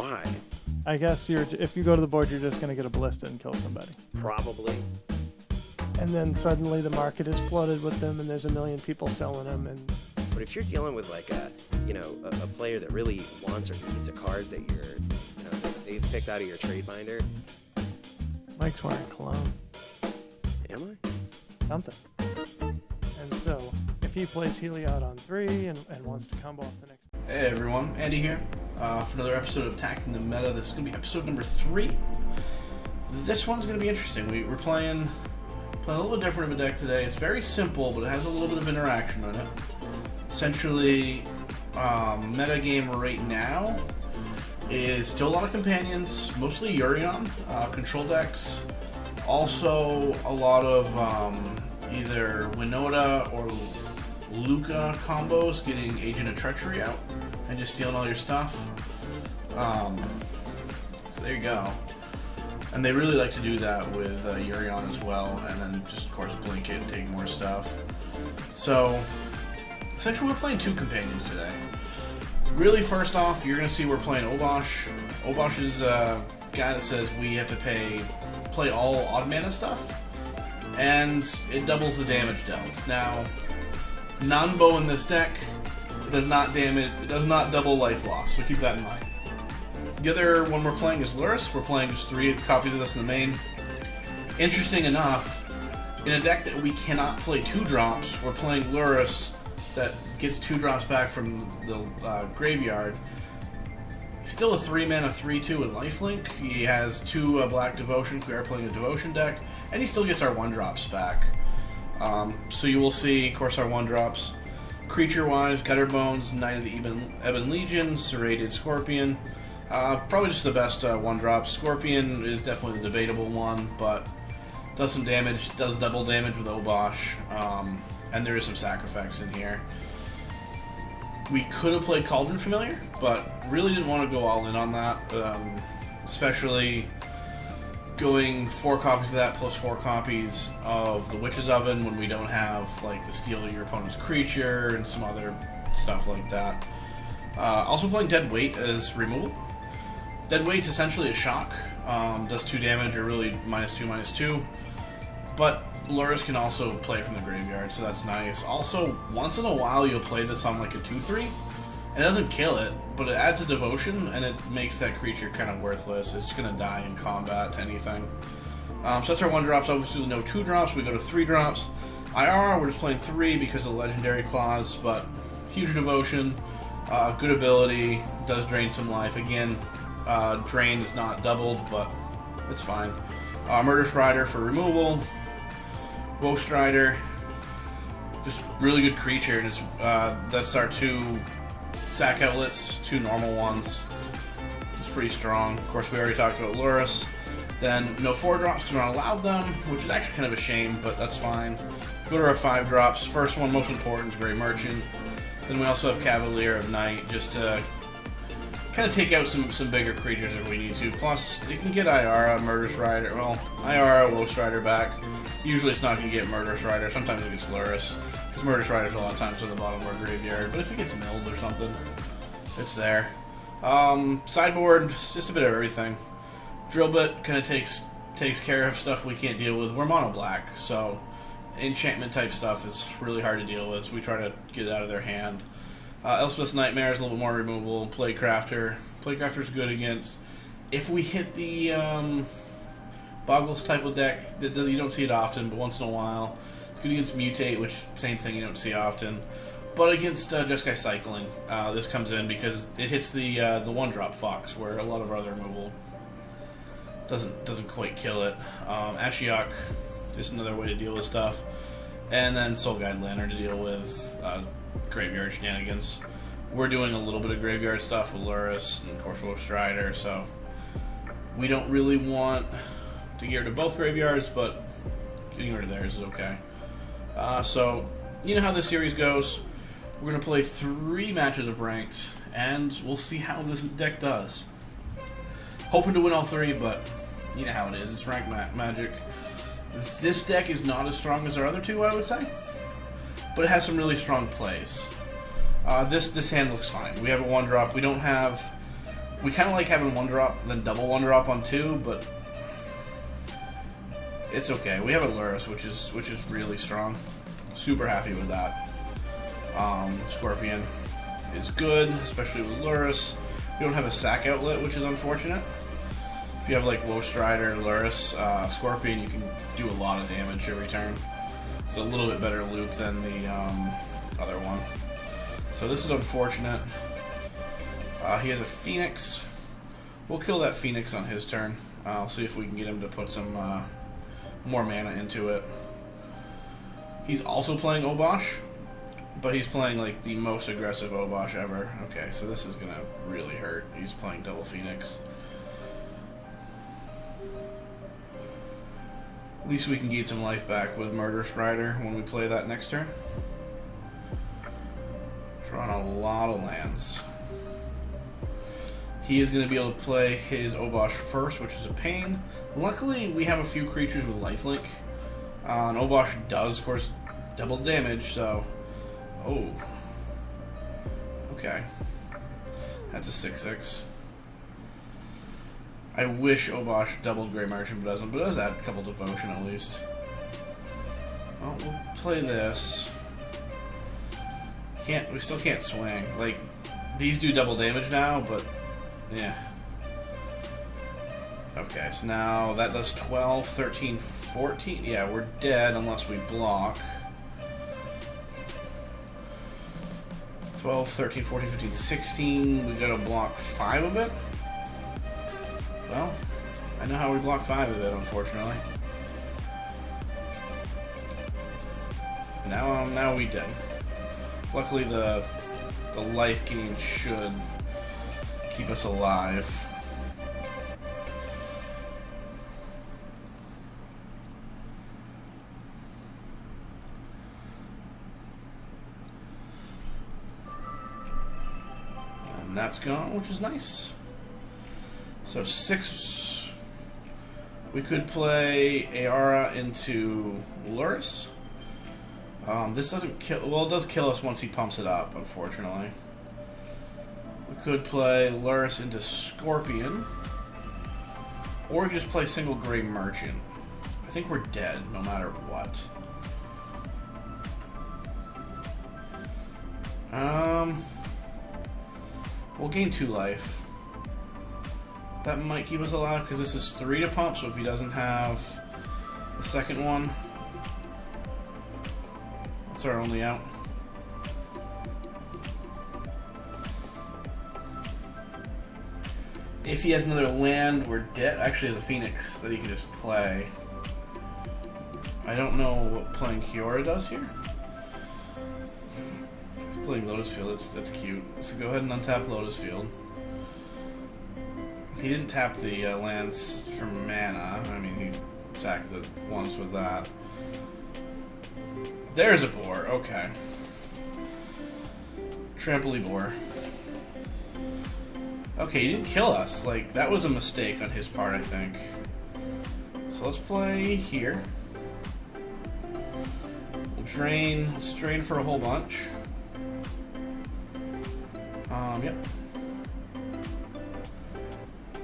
Why? I guess if you go to the board, you're just going to get a ballista and kill somebody. Probably. And then suddenly the market is flooded with them, and there's a million people selling them. And But if you're dealing with like a player that really wants or needs a card that that they've picked out of your trade binder. Mike's wearing cologne. Am I? Something. And so, if he plays Heliod on 3 and wants to combo off the next... Hey everyone, Andy here for another episode of Attacking the Meta. This is going to be episode number 3. This one's going to be interesting. We're playing a little bit different of a deck today. It's very simple, but it has a little bit of interaction on it. Essentially, meta game right now is still a lot of companions, mostly Urion, control decks. Also, a lot of either Winota or Luca combos, getting Agent of Treachery out and just stealing all your stuff. So there you go. And they really like to do that with Urion as well, and then just, of course, blink it and take more stuff. So, essentially we're playing 2 companions today. Really, first off, you're going to see we're playing Obosh. Obosh is a guy that says we have to play all odd mana stuff, and it doubles the damage dealt. Now, non-bow in this deck does not double life loss, so keep that in mind. The other one we're playing is Lurrus. We're playing just 3 copies of this in the main. Interesting enough, in a deck that we cannot play 2-drops, we're playing Lurrus that gets 2 drops back from the graveyard. He's still a 3-mana 3/2 with lifelink. He has 2 Black Devotion. We are playing a Devotion deck, and he still gets our 1-drops back. So you will see, of course, our 1-drops. Creature-wise, Gutterbones, Knight of the Ebon Legion, Serrated Scorpion. Probably just the best 1-drop. Scorpion is definitely the debatable one, but does some damage, does double damage with Obosh, and there is some sac effects in here. We could have played Cauldron Familiar, but really didn't want to go all in on that, especially going 4 copies of that plus 4 copies of the Witch's Oven when we don't have like the steal your opponent's creature and some other stuff like that. Also playing Dead Weight as removal. Dead Weight's essentially a shock, does 2 damage or really -2/-2, but Lurrus can also play from the graveyard, so that's nice. Also, once in a while you'll play this on like a 2/3. It doesn't kill it, but it adds a devotion, and it makes that creature kind of worthless. It's going to die in combat to anything. So that's our 1-drops. Obviously, no 2-drops. We go to 3-drops. IR, we're just playing 3 because of the Legendary Clause, but huge devotion, good ability, does drain some life. Again, drain is not doubled, but it's fine. Murderous Rider for removal. Woe Strider, just really good creature, and it's, that's our 2 sack outlets, 2 normal ones. It's pretty strong. Of course, we already talked about Lurrus. Then no 4-drops because we're not allowed them, which is actually kind of a shame, but that's fine. Go to our 5-drops. First one, most important, is Grey Merchant. Then we also have Cavalier of Night, just to kind of take out some bigger creatures if we need to. Plus, you can get Iara, Murderous Rider, well, Iara, Woe Strider back. Usually it's not going to get Murderous Rider, sometimes it gets Lurrus, because Murderous Rider's a lot of times to the bottom of our graveyard, but if it gets milled or something, it's there. Sideboard, just a bit of everything. Drill Bit kind of takes care of stuff we can't deal with. We're mono black, so enchantment type stuff is really hard to deal with, so we try to get it out of their hand. Elspeth's Nightmare is a little bit more removal. Plaguecrafter. Plaguecrafter's good against, if we hit the Boggles type of deck, you don't see it often, but once in a while. It's good against Mutate, which, same thing, you don't see often. But against Jeskai Cycling, this comes in because it hits the 1-drop Fox, where a lot of our other removal doesn't quite kill it. Ashiok, just another way to deal with stuff. And then Soul Guide Lantern to deal with graveyard shenanigans. We're doing a little bit of graveyard stuff with Lurrus and of course Woe Strider, so we don't really want to get rid of both graveyards, but getting rid of theirs is okay. So you know how this series goes. We're going to play 3 matches of ranked, and we'll see how this deck does. Hoping to win all 3, but you know how it is. It's ranked magic. This deck is not as strong as our other 2, I would say, but it has some really strong plays. This hand looks fine. We have a 1-drop. We don't have We kind of like having 1-drop, then double 1-drop on 2, but it's okay. We have a Lurrus, which is really strong. Super happy with that. Scorpion is good, especially with Lurrus. We don't have a sack outlet, which is unfortunate. If you have like Low Strider, Lurrus, Scorpion, you can do a lot of damage every turn. It's a little bit better loop than the other one. So this is unfortunate. He has a Phoenix. We'll kill that Phoenix on his turn. I'll see if we can get him to put some more mana into it. He's also playing Obosh, but he's playing like the most aggressive Obosh ever. Okay, so this is gonna really hurt. He's playing double Phoenix. At least we can gain some life back with Murderous Rider when we play that next turn. Drawing a lot of lands. He is going to be able to play his Obosh first, which is a pain. Luckily, we have a few creatures with lifelink. And Obosh does, of course, double damage, so... Oh. Okay. That's a 6/6. I wish Obosh doubled Grey Merchant, but doesn't. But it does add a couple Devotion at least. Well, we'll play this. We still can't swing. Like, these do double damage now, but yeah. Okay, so now that does 12, 13, 14. Yeah, we're dead unless we block. 12, 13, 14, 15, 16. We gotta block 5 of it. Well, I know how we block 5 of it, unfortunately. Now we dead. Luckily, the life gain should keep us alive. And that's gone, which is nice. So 6, we could play Aara into Lurrus. This doesn't kill, well, it does kill us once he pumps it up, unfortunately. We could play Lurrus into Scorpion. Or we could just play single Grey Merchant. I think we're dead, no matter what. We'll gain 2 life. That might keep us alive, because this is 3 to pump, so if he doesn't have the second one, that's our only out. If he has another land, we're dead. Actually, has a Phoenix that he can just play. I don't know what playing Kiora does here. He's playing Lotus Field. That's cute. So go ahead and untap Lotus Field. He didn't tap the lands for mana. I mean, he attacked it once with that. There's a boar. Okay. Trampoline boar. Okay, he didn't kill us. Like, that was a mistake on his part, I think. So let's play here. We'll drain. Let's drain for a whole bunch. Yep.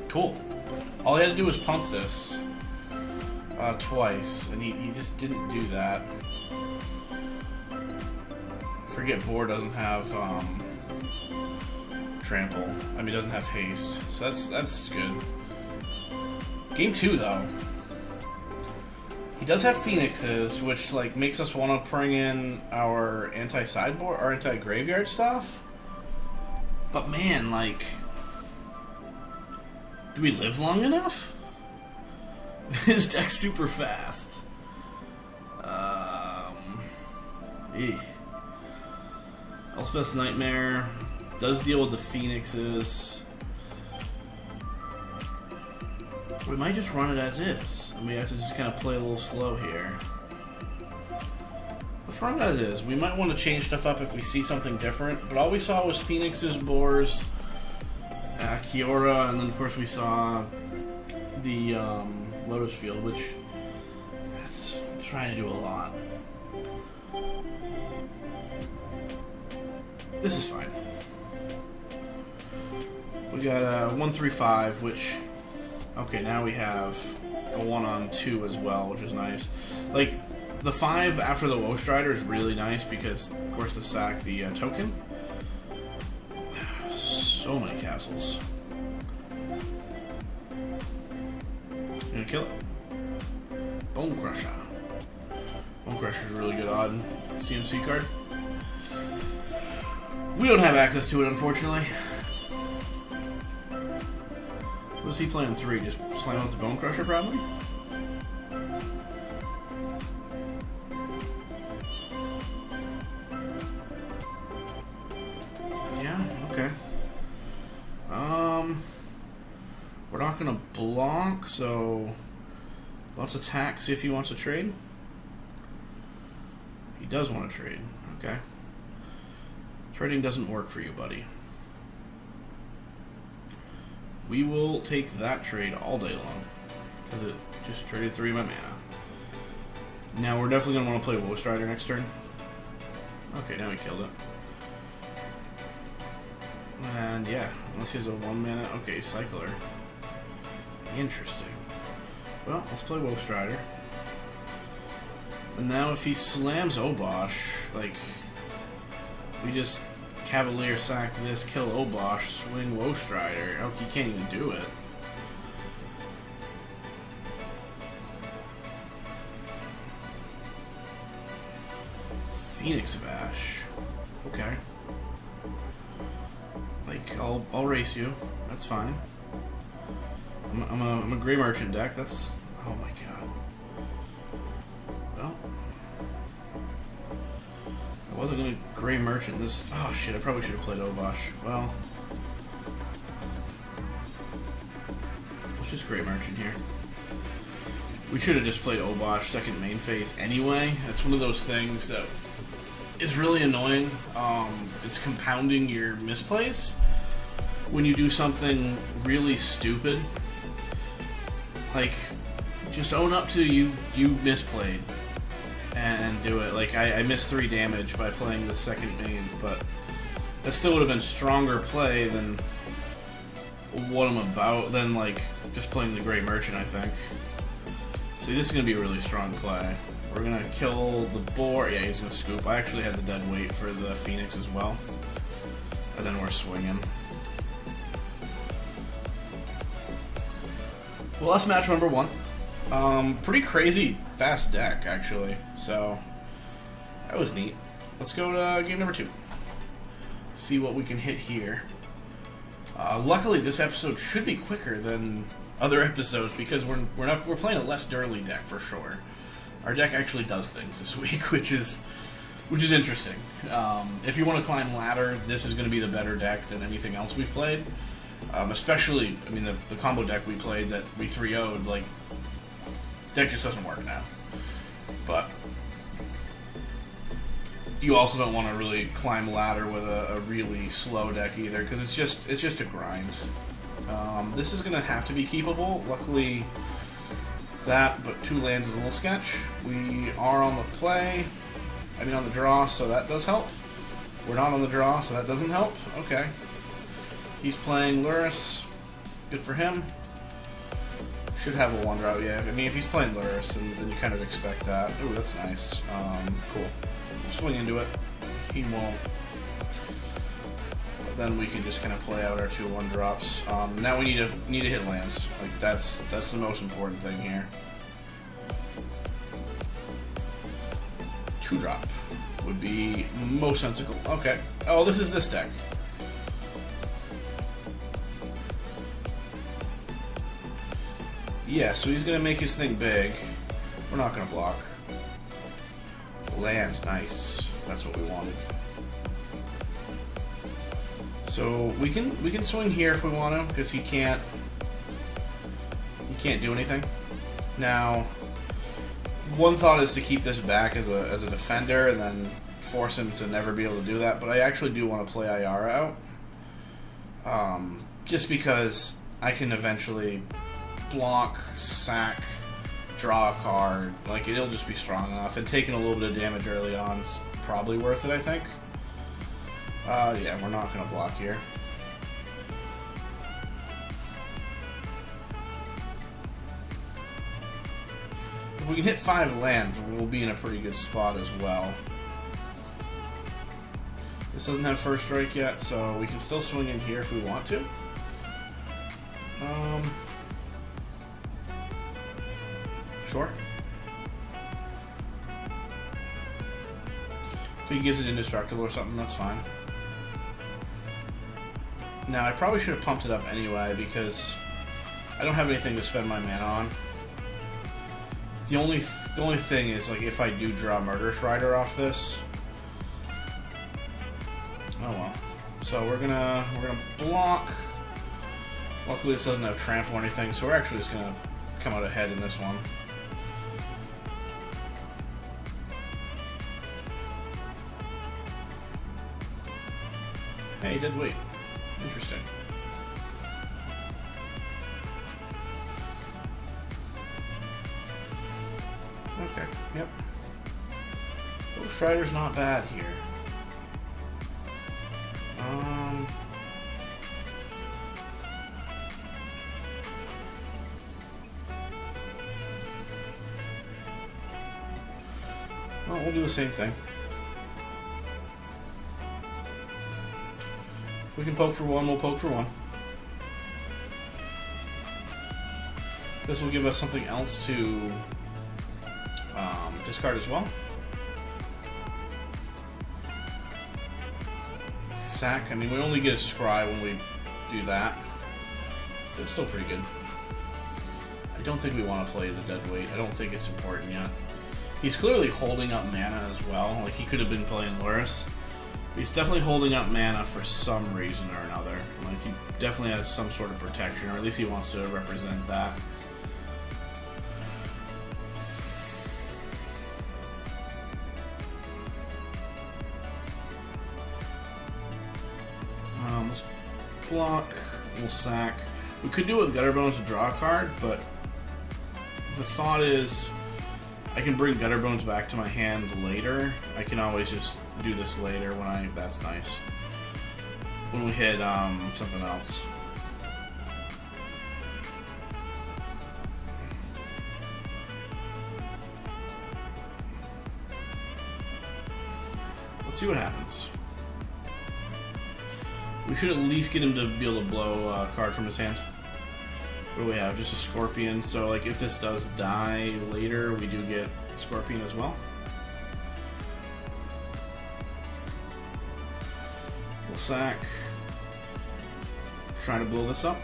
Cool. All he had to do was pump this twice, and he just didn't do that. Forget boar doesn't have trample. I mean, doesn't have haste, so that's good. Game 2 though. He does have Phoenixes, which like makes us want to bring in our anti-sideboard, our anti-graveyard stuff. But man, like, do we live long enough? His deck's super fast. Elspeth's Nightmare does deal with the Phoenixes. We might just run it as is, and we have to just kind of play a little slow here. Let's run it as is. We might want to change stuff up if we see something different, but all we saw was Phoenixes, boars, Kiora, and then of course we saw the Lotus Field, which that's trying to do a lot. This is fine. We got a 1-3-5, which... Okay, now we have a 1-on-2 as well, which is nice. Like, the 5 after the Woe Strider is really nice because, of course, the sack the token. So many castles. Gonna kill it. Bone Crusher. Bone Crusher is a really good odd CMC card. We don't have access to it, unfortunately. What is he playing 3? Just slam out the Bone Crusher, probably? Yeah, okay. We're not gonna block, so let's attack, see if he wants to trade. He does want to trade, okay. Trading doesn't work for you, buddy. We will take that trade all day long, because it just traded 3 of my mana. Now we're definitely going to want to play Woe Strider next turn. Okay, now he killed it. And yeah, unless he has a 1 mana. Okay, Cycler. Interesting. Well, let's play Woe Strider. And now if he slams Obosh, like, we just Cavalier sack this, kill Obosh, swing Woe Strider. Oh, he can't even do it. Phoenix Vash. Okay. Like, I'll race you. That's fine. I'm a Gray Merchant deck. That's... Oh my god. Well... I wasn't gonna Gray Merchant this... Oh shit, I probably should have played Obosh. Well... Let's just Gray Merchant here. We should have just played Obosh second main phase anyway. That's one of those things that is really annoying. It's compounding your misplays when you do something really stupid. Like, just own up to you misplayed and do it. Like, I missed 3 damage by playing the second main, but that still would have been stronger play than what I'm about, than like just playing the Gray Merchant, I think. See, this is going to be a really strong play. We're going to kill the boar. Yeah, he's going to scoop. I actually had the dead weight for the Phoenix as well. And then we're swinging. Well, that's match number 1. Pretty crazy fast deck, actually. So, that was neat. Let's go to game number 2. See what we can hit here. Luckily, this episode should be quicker than other episodes because we're playing a less Durley deck for sure. Our deck actually does things this week, which is interesting. If you want to climb ladder, this is going to be the better deck than anything else we've played. Especially, I mean, the combo deck we played that we 3-0'd, like, deck just doesn't work now. But you also don't want to really climb ladder with a really slow deck either, because it's just a grind. This is going to have to be keepable. Luckily, that, but 2 lands is a little sketch. We are on the draw, so that does help. We're not on the draw, so that doesn't help. Okay. He's playing Lurrus. Good for him. Should have a 1-drop, yeah. I mean, if he's playing Lurrus, then you kind of expect that. Ooh, that's nice. Cool. We'll swing into it. He won't. But then we can just kind of play out our 2 1-drops. Now we need to hit lands. Like, that's the most important thing here. 2-drop would be most sensible. Okay. Oh, this is this deck. Yeah, so he's going to make his thing big. We're not going to block. Land, nice. That's what we wanted. So we can swing here if we want to, because he can't do anything. Now, one thought is to keep this back as a defender and then force him to never be able to do that, but I actually do want to play Ayara out. Just because I can eventually block, sack, draw a card. Like, it'll just be strong enough, and taking a little bit of damage early on is probably worth it, I think. Yeah, we're not going to block here. if we can hit 5 lands, we'll be in a pretty good spot as well. This doesn't have first strike yet, so we can still swing in here if we want to. Sure. If he gives it indestructible or something, that's fine. Now, I probably should have pumped it up anyway, because I don't have anything to spend my mana on. The only thing is, like, if I do draw Murderous Rider off this... Oh well. So we're gonna block. Luckily this doesn't have trample or anything, so we're actually just gonna come out ahead in this one. Hey, he did wait. Interesting. Okay, yep. Ghost Rider's not bad here. Well, we'll do the same thing. If we can poke for 1, we'll poke for 1. This will give us something else to discard as well. Sack. I mean, we only get a scry when we do that. But it's still pretty good. I don't think we want to play the dead weight. I don't think it's important yet. He's clearly holding up mana as well. Like, he could have been playing Lurrus. He's definitely holding up mana for some reason or another. Like, he definitely has some sort of protection, or at least he wants to represent that. Let's block. We'll sack. We could do it with Gutter Bones to draw a card, but the thought is I can bring Gutter Bones back to my hand later. I can always just do this later when I... That's nice. When we hit something else. Let's see what happens. We should at least get him to be able to blow a card from his hand. What do we have? Just a Scorpion. So, like, if this does die later, we do get Scorpion as well. We'll sack. Try to blow this up.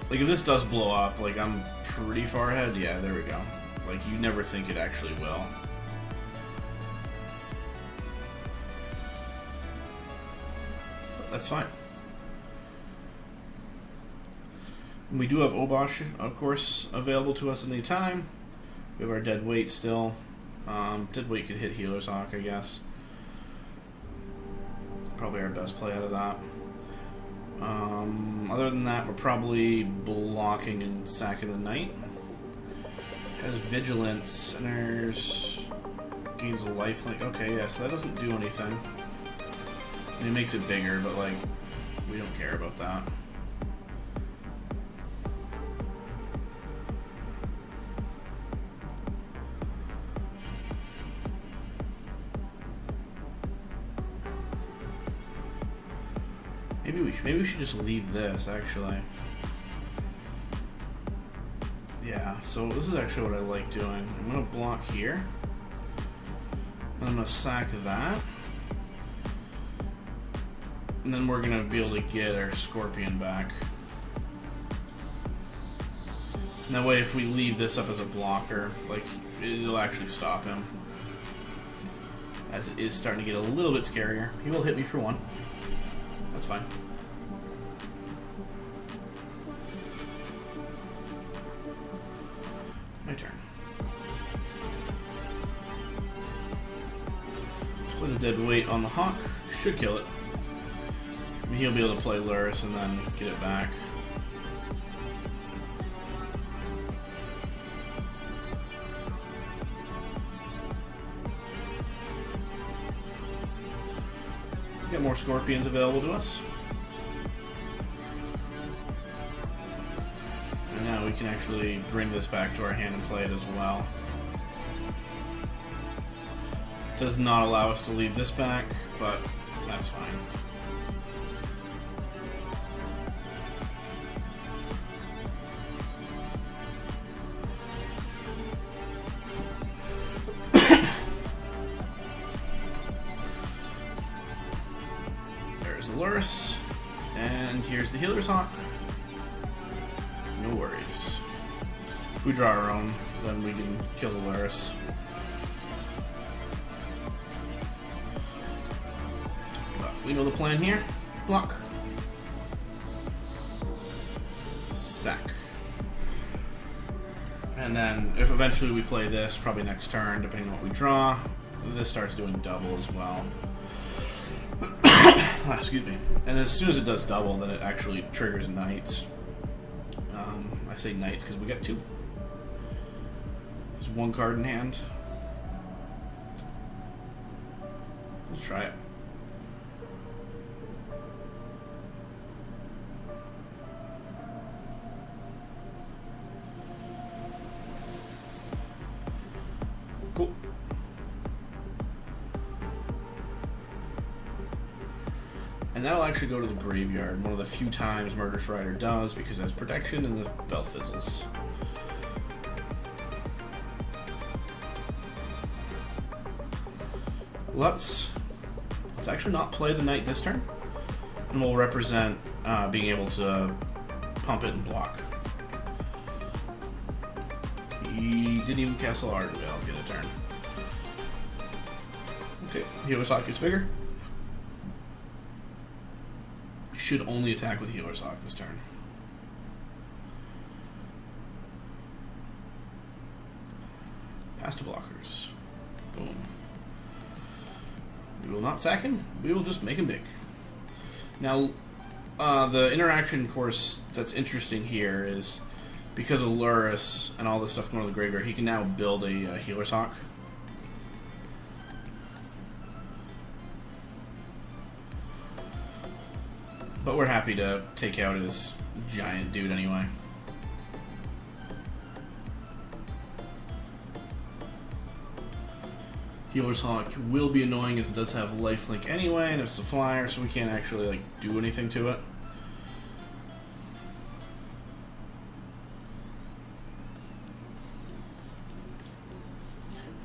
Like, if this does blow up, like, I'm pretty far ahead. Yeah, there we go. Like, you never think it actually will. That's fine. We do have Obosh, of course, available to us at any time. We have our dead weight still. Dead weight could hit Healer's Hawk, I guess. Probably our best play out of that. Other than that, we're probably blocking and sacking the Knight. Has Vigilance, and there's gains a lifelink. Okay, yeah, so that doesn't do anything. It makes it bigger, but, like, we don't care about that. Maybe we should just leave this, actually. Yeah, so this is actually what I like doing. I'm gonna block here. And I'm gonna sack that. And then we're gonna be able to get our Scorpion back. And that way, if we leave this up as a blocker, like, it'll actually stop him. As it is starting to get a little bit scarier. He will hit me for 1. That's fine. My turn. Let's put a dead weight on the Hawk. Should kill it. He'll be able to play Lurrus and then get it back. Get more Scorpions available to us. can actually bring this back to our hand and play it as well. Does not allow us to leave this back, but that's fine. There's the Lurrus, and here's the Healer's Hawk. No worries. If we draw our own, then we can kill the Lurrus. We know the plan here. Block. Sack. And then, if eventually we play this, probably next turn, depending on what we draw, this starts doing double as well. Excuse me. And as soon as it does double, then it actually triggers Knights. I say Knights because we get 2. There's 1 card in hand. Let's try it. Cool. And that'll actually go to the graveyard, one of the few times Murderous Rider does, because it has protection and the bell fizzles. Let's actually not play the Knight this turn, and we'll represent being able to pump it and block. He didn't even Castle Ardenvale get a turn. Okay, Healer's Hawk gets bigger. Should only attack with Healer's Hawk this turn. Pass to blockers. Boom. We will not sack him. We will just make him big. Now, the interaction, of course, that's interesting here is because of Lurrus and all this stuff going to the graveyard, he can now build a Healer's Hawk. But we're happy to take out his giant dude anyway. Healer's Hawk will be annoying as it does have lifelink anyway, and it's a flyer, so we can't actually like do anything to it.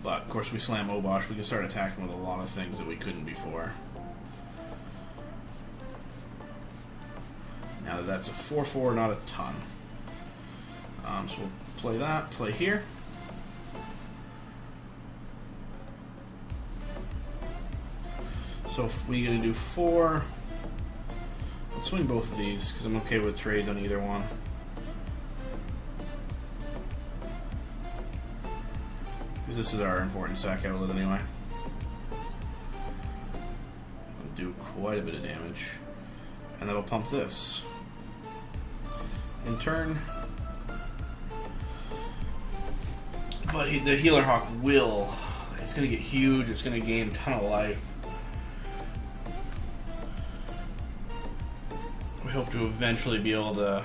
But of course we slam Obosh, we can start attacking with a lot of things that we couldn't before. Now that's a 4/4, not a ton. So we'll play that, play here. So if we're going to do 4, let's swing both of these because I'm okay with trades on either one. Because this is our important sack outlet anyway. It'll do quite a bit of damage. And that'll pump this. In turn. But the Healer Hawk will. It's going to get huge. It's going to gain a ton of life. We hope to eventually be able to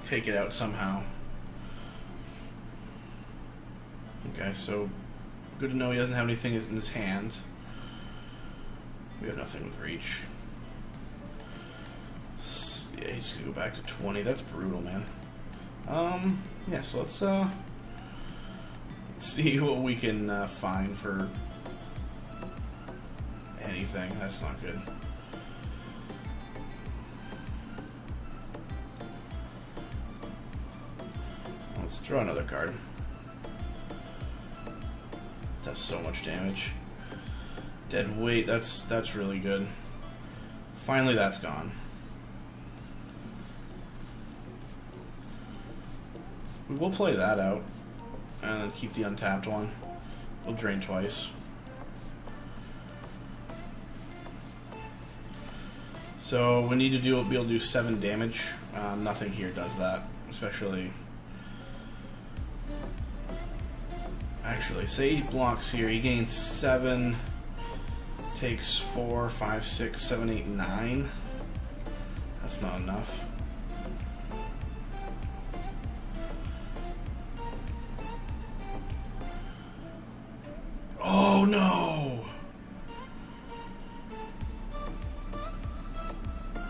take it out somehow. Okay, so good to know he doesn't have anything in his hand. We have nothing with reach. Yeah, he's gonna go back to 20. That's brutal, man. Yeah, so let's see what we can find for anything. That's not good. Let's draw another card. Does so much damage. Dead weight, that's really good. Finally that's gone. We will play that out and then keep the untapped one. We'll drain twice. So we need to be able to do 7 damage. Nothing here does that, especially. Actually, say he blocks here, he gains 7, takes 4, 5, 6, 7, 8, 9. That's not enough. Oh no!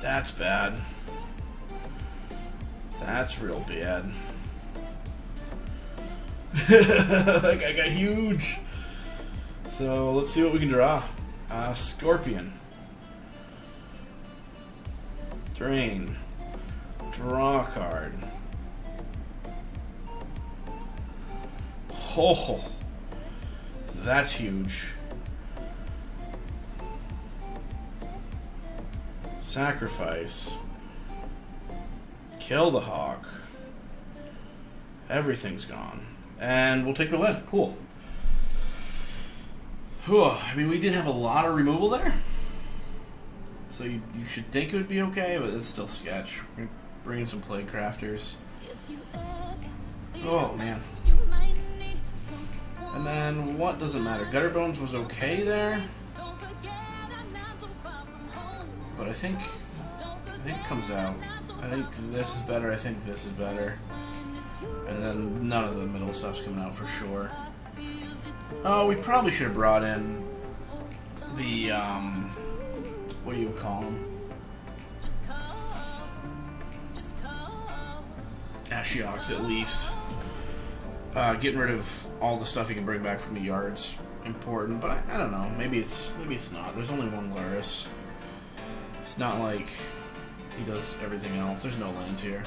That's bad. That's real bad. That guy got huge. So let's see what we can draw. Scorpion. Drain. Draw a card. Oh, that's huge. Sacrifice. Kill the hawk. Everything's gone. And we'll take the win. Cool. Whew. I mean, we did have a lot of removal there. So you should think it would be okay, but it's still sketch. We're going to bring in some Plague Crafters. Oh, man. And then, what doesn't matter? Gutter Bones was okay there. But I think it comes out. I think this is better. I think this is better. And then none of the middle stuff's coming out for sure. Oh, we probably should have brought in the, what do you call them? Ashioks, at least. Getting rid of all the stuff you can bring back from the yard's important, but I don't know. Maybe it's not. There's only one Lurrus. It's not like he does everything else. There's no lands here.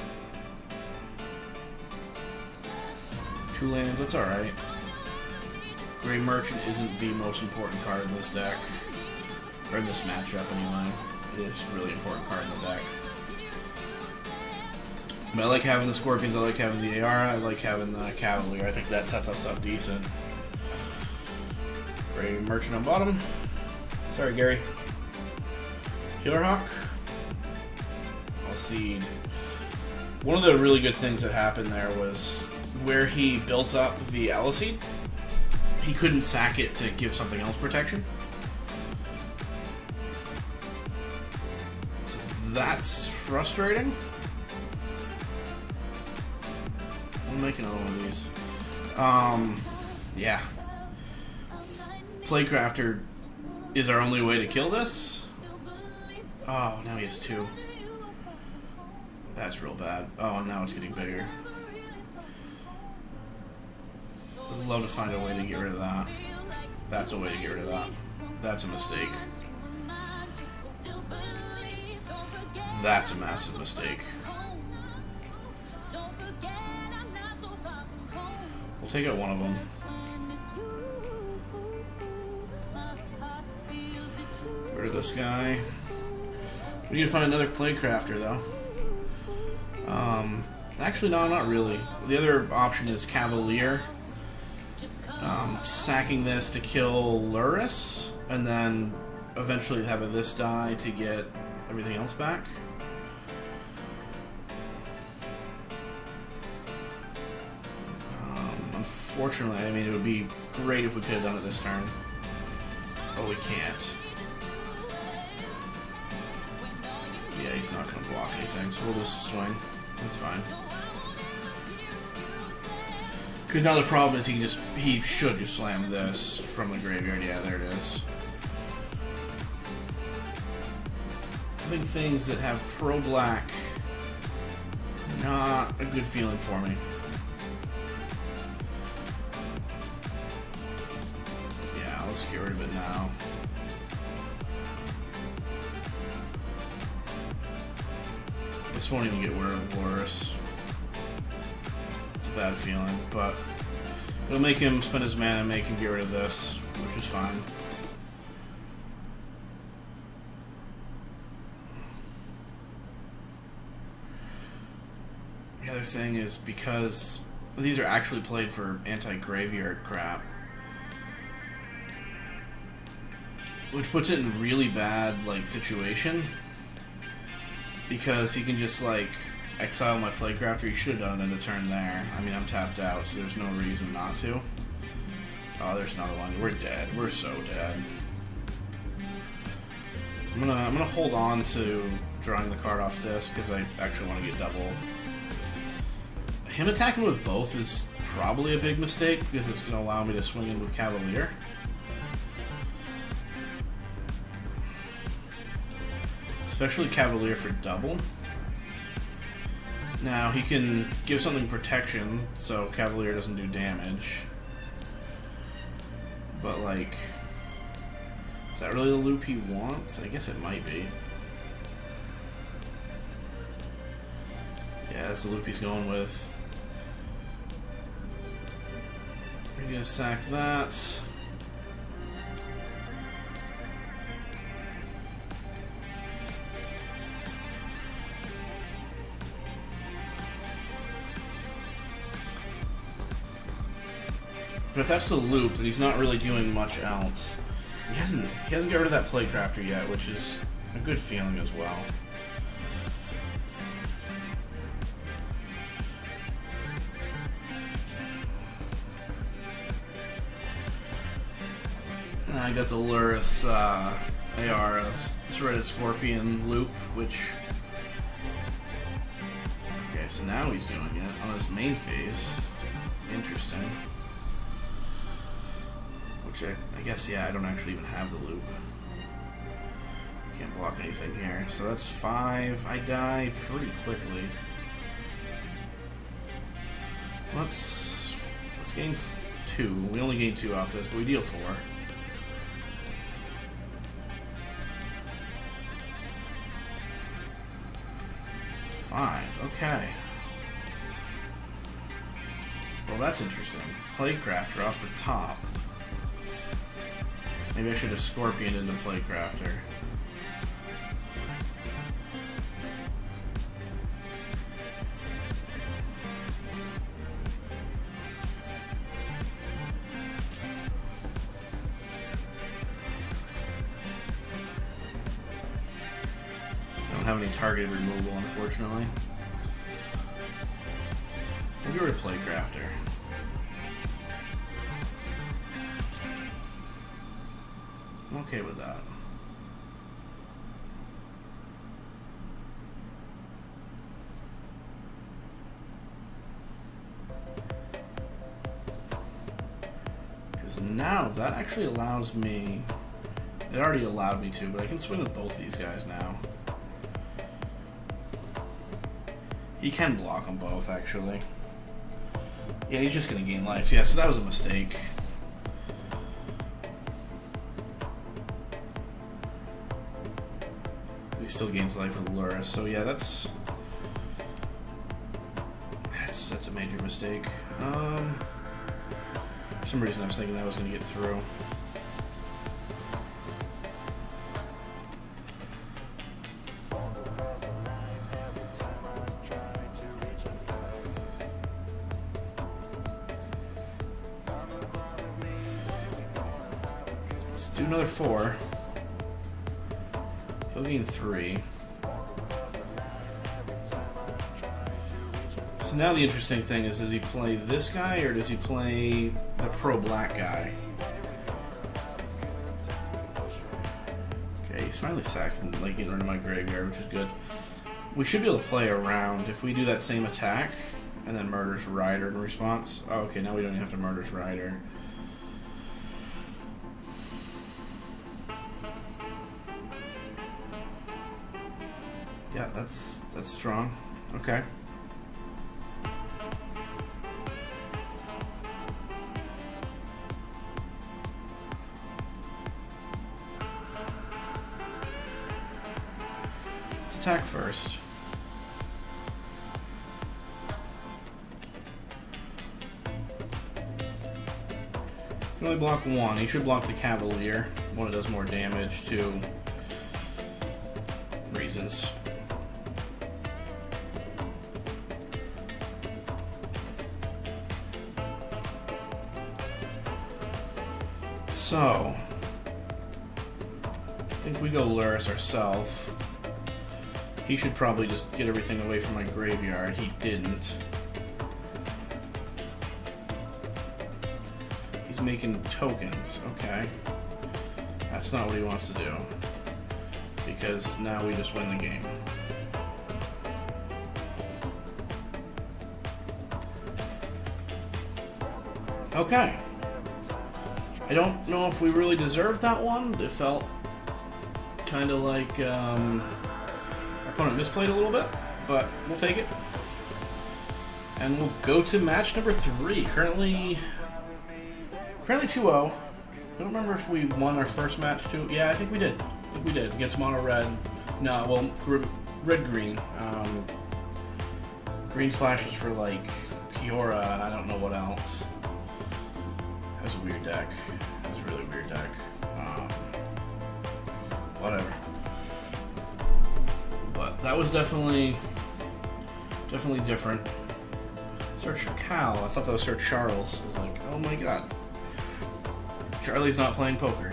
2 lands, that's alright. Grey Merchant isn't the most important card in this deck. Or in this matchup, anyway. It is a really important card in the deck. But I like having the Scorpions, I like having the Ayara, I like having the Cavalier. I think that sets us up decent. Grey Merchant on bottom. Sorry, Gary. Killer Hawk. I'll see. One of the really good things that happened there was where he built up the Aliseed, he couldn't sack it to give something else protection. So that's frustrating. I'm making another one of these. Yeah. Plaguecrafter is our only way to kill this. Oh, now he has 2. That's real bad. Oh, and now it's getting bigger. I'd love to find a way to get rid of that. That's a way to get rid of that. That's a mistake. That's a massive mistake. We'll take out one of them. Get rid of this guy. We need to find another Plaguecrafter, though. Actually, no, not really. The other option is Cavalier. Sacking this to kill Lurrus, and then eventually having this die to get everything else back. Unfortunately, I mean, it would be great if we could have done it this turn. Oh, we can't. Yeah, he's not going to block anything, so we'll just swing. That's fine. Because now the problem is he should just slam this from the graveyard. Yeah, there it is. I think things that have pro-black, not a good feeling for me. Yeah, let's get rid of it now. This won't even get rid of Lurrus. It's a bad feeling, but it'll make him spend his mana and make him get rid of this, which is fine. The other thing is, because these are actually played for anti-graveyard crap, which puts it in a really bad situation, because he can just exile my Plaguecrafter. He should have done it a turn there. I mean, I'm tapped out, so there's no reason not to. Oh, there's another one. We're dead. We're so dead. I'm gonna hold on to drawing the card off this because I actually want to get double. Him attacking with both is probably a big mistake because it's going to allow me to swing in with Cavalier. especially Cavalier for double. Now, he can give something protection, so Cavalier doesn't do damage. But, like, is that really the loop he wants? I guess it might be. Yeah, that's the loop he's going with. He's going to sack that. But if that's the loop, then he's not really doing much else. He hasn't got rid of that Playcrafter yet, which is a good feeling as well. And I got the Lurrus AR Threaded Scorpion loop, which... Okay, so now he's doing it on his main phase. Interesting. Which I guess, yeah, I don't actually even have the loop. Can't block anything here. So that's 5. I die pretty quickly. Let's gain 2. We only gain 2 off this, but we deal 4. Okay. Well, that's interesting. Playcrafter off the top. Maybe I should have Scorpioned into Playcrafter. I don't have any targeted removal, unfortunately. We'll get rid of Playcrafter. I'm okay with that. Because now that actually allows me... It already allowed me to, but I can swing with both these guys now. He can block them both, actually. Yeah, he's just going to gain life. Yeah, so that was a mistake. He still gains life with Lurrus, so yeah, that's a major mistake. For some reason I was thinking I was going to get through. Let's do another 4. He'll gain 3. So now the interesting thing is, does he play this guy or does he play the pro-black guy? Okay, he's finally sacking, like, getting rid of my graveyard, which is good. We should be able to play around if we do that same attack and then murders Rider in response. Oh, okay, now we don't even have to murders Rider. Yeah, that's strong. Okay. Let's attack first. You can only block 1. He should block the Cavalier. One that does more damage to reasons. So, I think we go Lurrus ourselves. He should probably just get everything away from my graveyard. He didn't. He's making tokens. Okay. That's not what he wants to do. Because now we just win the game. Okay. I don't know if we really deserved that one. It felt kind of like Our opponent misplayed a little bit, but we'll take it. And we'll go to match number 3. Currently 2-0. I don't remember if we won our first match too. Yeah, I think we did. Against Mono Red. No, well, Red Green. Green Splash was for like Kiora, and I don't know what else. That was a weird deck. That was a really weird deck. Whatever. But that was definitely different. Sir Cal. I thought that was Sir Charles. I was like, oh my god. Charlie's not playing poker.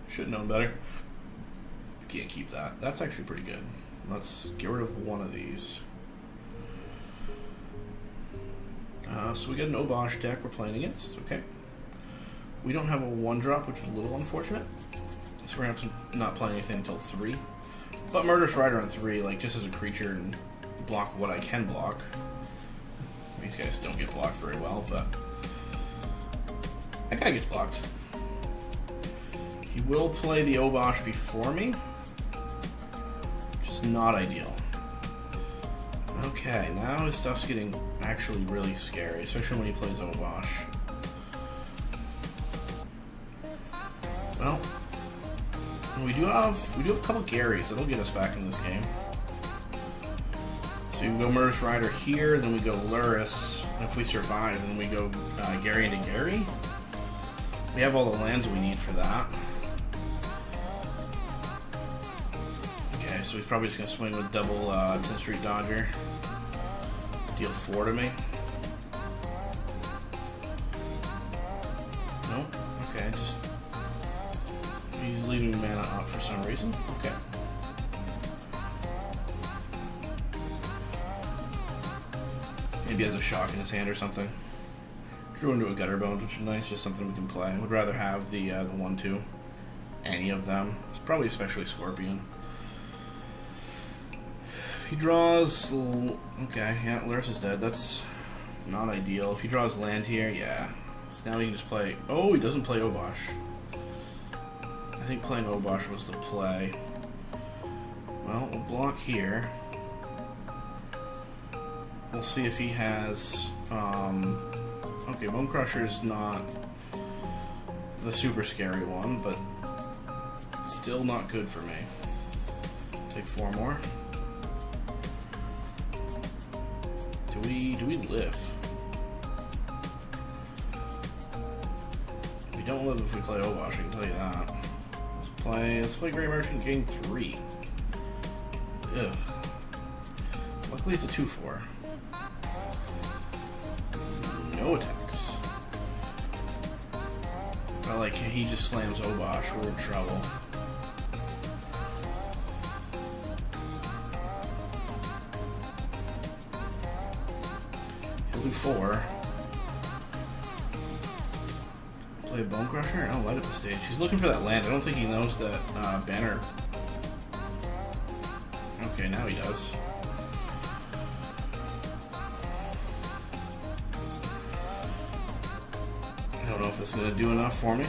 Should have known better. Can't keep that. That's actually pretty good. Let's get rid of one of these. So we got an Obosh deck we're playing against. Okay. We don't have a 1-drop, which is a little unfortunate. So we're going to have to not play anything until 3. But Murderous Rider on 3, like, just as a creature and block what I can block. These guys don't get blocked very well, but that guy gets blocked. He will play the Obosh before me, which is not ideal. Okay, now his stuff's getting actually really scary, especially when he plays Obosh. Well, we do have a couple Garys that'll get us back in this game. So we go Murderous Rider here, then we go Lurrus. If we survive, then we go Gary into Gary. We have all the lands we need for that. Okay, so he's probably just going to swing with double 10th Street Dodger. Deal 4 to me. Nope. Okay, just... He's leaving mana up for some reason. Okay. Maybe he has a shock in his hand or something. Drew into a Gutter Bones, which is nice, just something we can play. I would rather have the 1-2. Any of them. It's probably especially Scorpion. If he draws... Okay, yeah, Lurrus is dead. That's not ideal. If he draws land here, yeah. So now he can just play... Oh, he doesn't play Obosh. I think playing Obosh was the play. Well, we'll block here. We'll see if he has... Okay, Bone Crusher is not the super scary one, but still not good for me. Take 4 more. Do we live? We don't live if we play Obosh, I can tell you that. Let's play Grey Merchant, gain 3. Ugh. Luckily it's a 2/4. No attacks. But like he just slams Obosh, we're in trouble. He'll do 4. Play a Bone Crusher? Oh, light up the stage. He's looking for that land. I don't think he knows that banner. Okay, now he does. I don't know if it's going to do enough for me.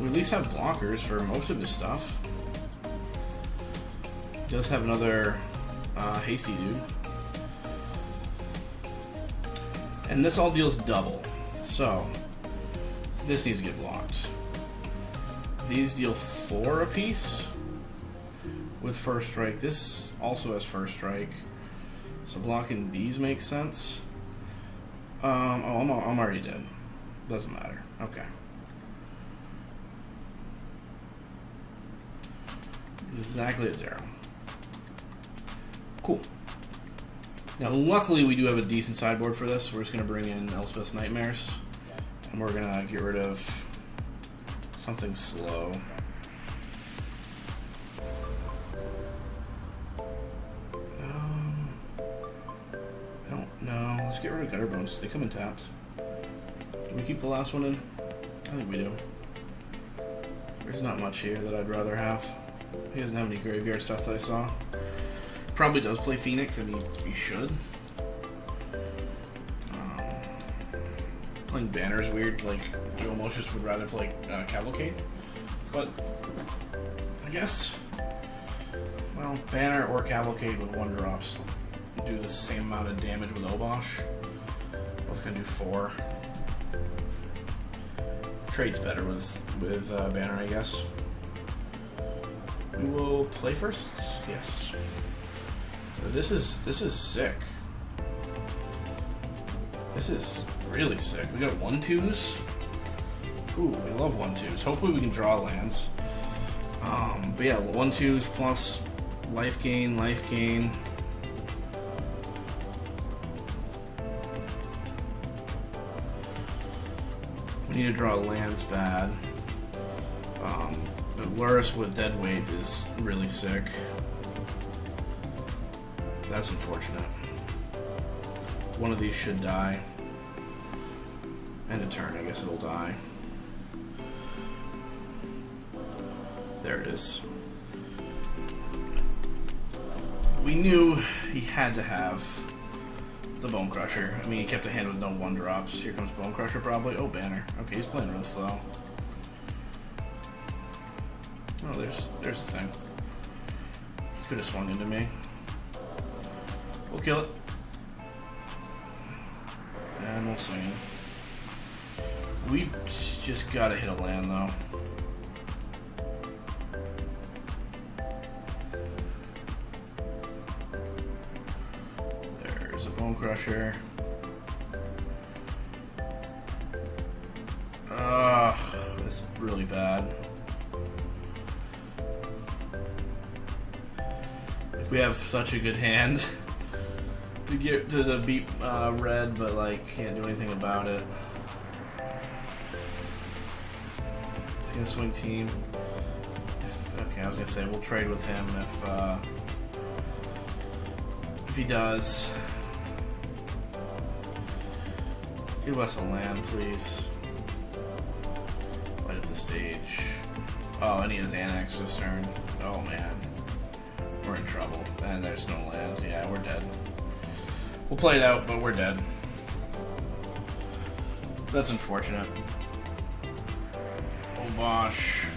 We at least have blockers for most of his stuff. He does have another hasty dude. And this all deals double. So, this needs to get blocked. These deal 4 apiece with first strike. This also has first strike. So blocking these makes sense. Oh, I'm already dead. Doesn't matter. Okay. Exactly at 0. Cool. Now, luckily, we do have a decent sideboard for this. We're just going to bring in Elspeth's Nightmares. And we're going to get rid of something slow. I don't know. Let's get rid of Gutter Bones. They come in tapped. Do we keep the last one in? I think we do. There's not much here that I'd rather have. He doesn't have any graveyard stuff that I saw. Probably does play Phoenix, and he should. Playing Banner is weird, like, you almost just would rather play Cavalcade. But, I guess, well, Banner or Cavalcade with 1-drops do the same amount of damage with Obosh. Both gonna do 4. Trade's better with Banner, I guess. We will play first? Yes. This is sick. This is really sick. We got 1/2s. Ooh, we love 1/2s. Hopefully we can draw lands. But yeah, 1/2s plus life gain, life gain. We need to draw lands bad. But Lurrus with dead weight is really sick. That's unfortunate. One of these should die. End of turn, I guess it'll die. There it is. We knew he had to have the Bone Crusher. I mean, he kept a hand with no 1-drops. Here comes Bone Crusher probably. Oh, Banner. Okay, he's playing real slow. Oh, there's the thing. He could have swung into me. We'll kill it. And we'll swing in. We just gotta hit a land, though. There's a Bone Crusher. That's really bad. If we have such a good hand to get to beat red, but like can't do anything about it. He's gonna swing team. Okay, I was gonna say we'll trade with him if he does. Give us a land, please. Light up the stage. Oh, and he has Annex this turn. Oh man. We're in trouble. And there's no land. Yeah, we're dead. We'll play it out, but we're dead. That's unfortunate. Obosh.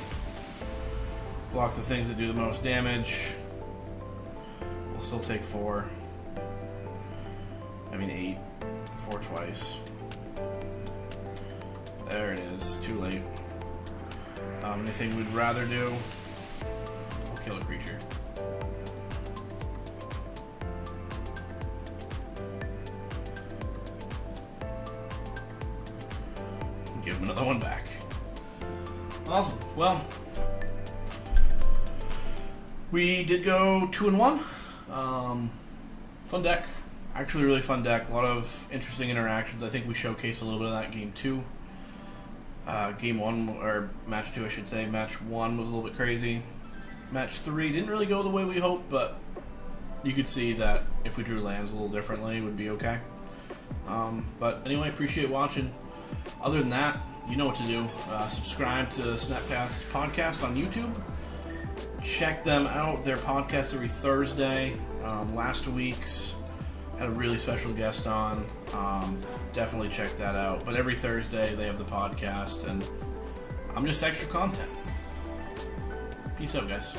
Block the things that do the most damage. We'll still take 4. I mean 8. 4 twice. There it is. Too late. Anything we'd rather do? We'll kill a creature. Give him another one back. Awesome. Well, we did go 2-1. Fun deck. Actually, really fun deck. A lot of interesting interactions. I think we showcased a little bit of that game 2. Game 1, or match 2, I should say. Match 1 was a little bit crazy. Match 3 didn't really go the way we hoped, but you could see that if we drew lands a little differently, it would be okay. But anyway, appreciate watching. Other than that, you know what to do. Subscribe to Snapcast Podcast on YouTube. Check them out. Their podcast every Thursday. Last week's had a really special guest on. Definitely check that out. But every Thursday they have the podcast, and I'm just extra content. Peace out, guys.